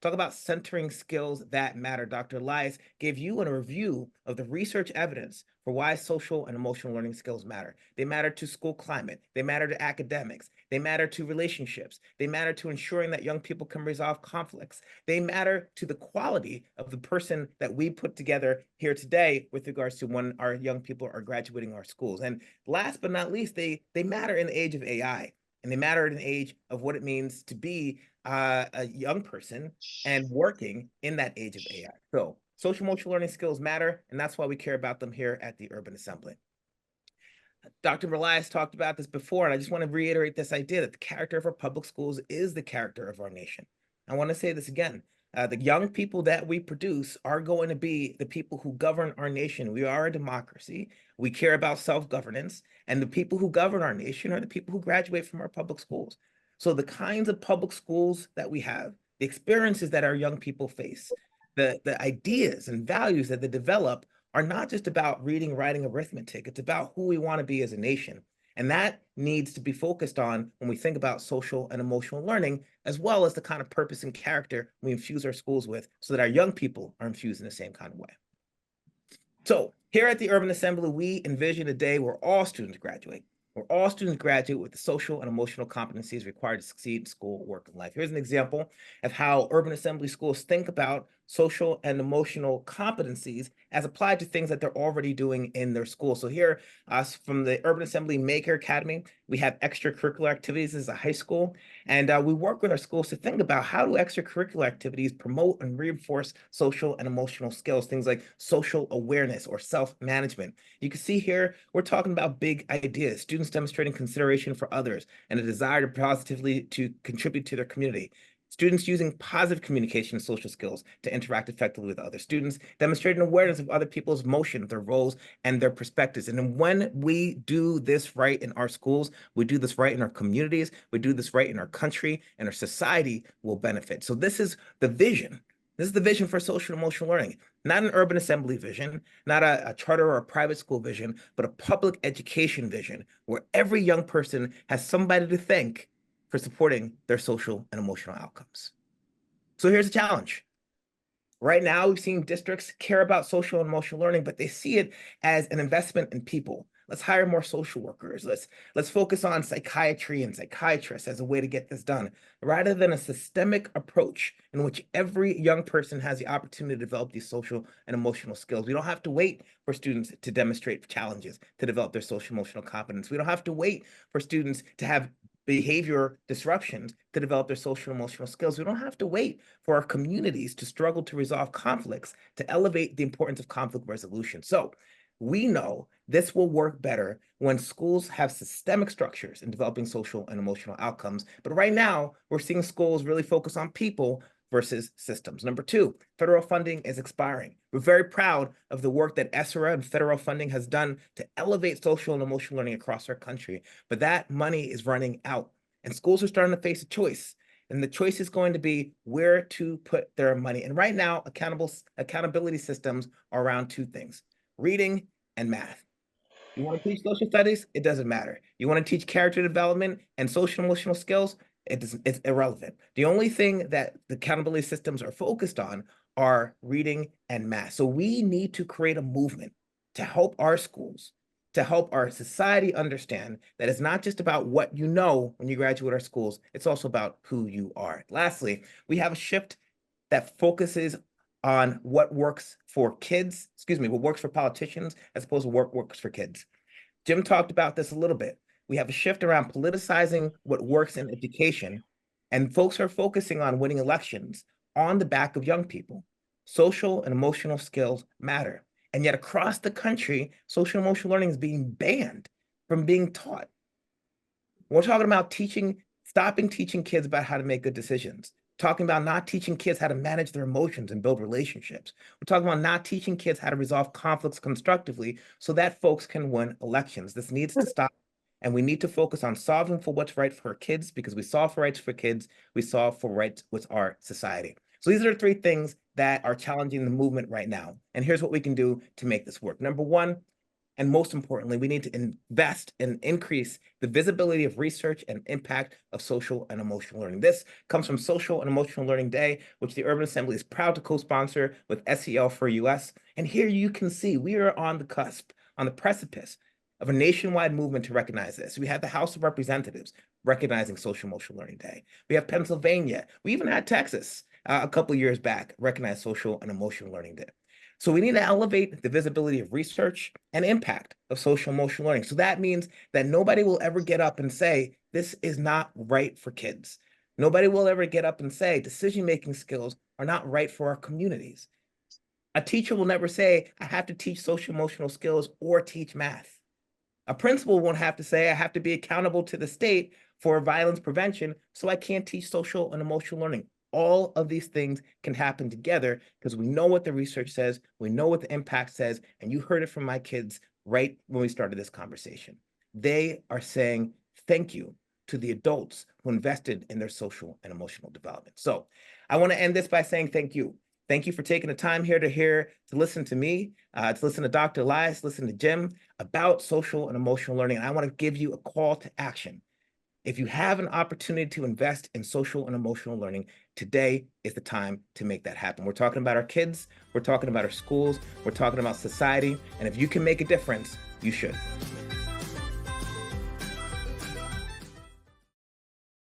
Talk about centering skills that matter. Dr. Elias gave you a review of the research evidence for why social and emotional learning skills matter. They matter to school climate. They matter to academics. They matter to relationships. They matter to ensuring that young people can resolve conflicts. They matter to the quality of the person that we put together here today with regards to when our young people are graduating our schools. And last but not least, they matter in the age of AI. And they matter in the age of what it means to be a young person and working in that age of AI. So social emotional learning skills matter, and that's why we care about them here at the Urban Assembly. Dr. Relias talked about this before, and I just want to reiterate this idea that the character of our public schools is the character of our nation. I want to say this again. The young people that we produce are going to be the people who govern our nation. We are a democracy. We care about self-governance, and the people who govern our nation are the people who graduate from our public schools. So the kinds of public schools that we have, the experiences that our young people face, the ideas and values that they develop are not just about reading, writing, arithmetic. It's about who we want to be as a nation. And that needs to be focused on when we think about social and emotional learning, as well as the kind of purpose and character we infuse our schools with so that our young people are infused in the same kind of way. So here at the Urban Assembly, we envision a day where all students graduate, with the social and emotional competencies required to succeed in school, work, and life. Here's an example of how Urban Assembly schools think about social and emotional competencies as applied to things that they're already doing in their school. So here, from the Urban Assembly Maker Academy, we have extracurricular activities as a high school, and we work with our schools to think about how do extracurricular activities promote and reinforce social and emotional skills, things like social awareness or self-management. You can see here, we're talking about big ideas, students demonstrating consideration for others and a desire to positively to contribute to their community. Students using positive communication and social skills to interact effectively with other students, demonstrating awareness of other people's emotions, their roles, and their perspectives. And then when we do this right in our schools, we do this right in our communities, we do this right in our country, and our society will benefit. So this is the vision. This is the vision for social and emotional learning, not an Urban Assembly vision, not a charter or a private school vision, but a public education vision where every young person has somebody to thank for supporting their social and emotional outcomes. So here's a challenge. Right now, we've seen districts care about social and emotional learning, but they see it as an investment in people. Let's hire more social workers. Let's focus on psychiatry and psychiatrists as a way to get this done, rather than a systemic approach in which every young person has the opportunity to develop these social and emotional skills. We don't have to wait for students to demonstrate challenges to develop their social emotional competence. We don't have to wait for students to have behavior disruptions to develop their social emotional skills. We don't have to wait for our communities to struggle to resolve conflicts to elevate the importance of conflict resolution. So we know this will work better when schools have systemic structures in developing social and emotional outcomes. But right now, we're seeing schools really focus on people versus systems. Number two, federal funding is expiring. We're very proud of the work that ESSER and federal funding has done to elevate social and emotional learning across our country, but that money is running out, and schools are starting to face a choice. And the choice is going to be where to put their money. And right now, accountability systems are around two things: reading and math. You want to teach social studies? It doesn't matter. You want to teach character development and social emotional skills? It's irrelevant. The only thing that the accountability systems are focused on are reading and math. So we need to create a movement to help our schools, to help our society understand that it's not just about what you know when you graduate our schools, it's also about who you are. Lastly, we have a shift that focuses on what works for kids, what works for politicians as opposed to what works for kids. Jim talked about this a little bit. We have a shift around politicizing what works in education, and folks are focusing on winning elections on the back of young people. Social and emotional skills matter. And yet across the country, social and emotional learning is being banned from being taught. We're talking about stopping teaching kids about how to make good decisions, talking about not teaching kids how to manage their emotions and build relationships. We're talking about not teaching kids how to resolve conflicts constructively so that folks can win elections. This needs to stop. And we need to focus on solving for what's right for our kids, because we solve for rights for kids, we solve for rights with our society. So these are the three things that are challenging the movement right now. And here's what we can do to make this work. Number one, And most importantly, we need to invest and increase the visibility of research and impact of social and emotional learning. This comes from Social and Emotional Learning Day, which the Urban Assembly is proud to co-sponsor with SEL for US. And here you can see we are on the cusp, on the precipice of a nationwide movement to recognize this. We have the House of Representatives recognizing Social Emotional Learning Day. We have Pennsylvania. We even had Texas a couple of years back recognize Social and Emotional Learning Day. So we need to elevate the visibility of research and impact of social emotional learning. So that means that nobody will ever get up and say, this is not right for kids. Nobody will ever get up and say, decision-making skills are not right for our communities. A teacher will never say, I have to teach social emotional skills or teach math. A principal won't have to say, I have to be accountable to the state for violence prevention, so I can't teach social and emotional learning. All of these things can happen together because we know what the research says, we know what the impact says, and you heard it from my kids right when we started this conversation. They are saying thank you to the adults who invested in their social and emotional development. So I want to end this by saying thank you. Thank you for taking the time here to listen to me, to listen to Dr. Elias, listen to Jim about social and emotional learning. And I want to give you a call to action. If you have an opportunity to invest in social and emotional learning, today is the time to make that happen. We're talking about our kids, we're talking about our schools, we're talking about society, and if you can make a difference, you should.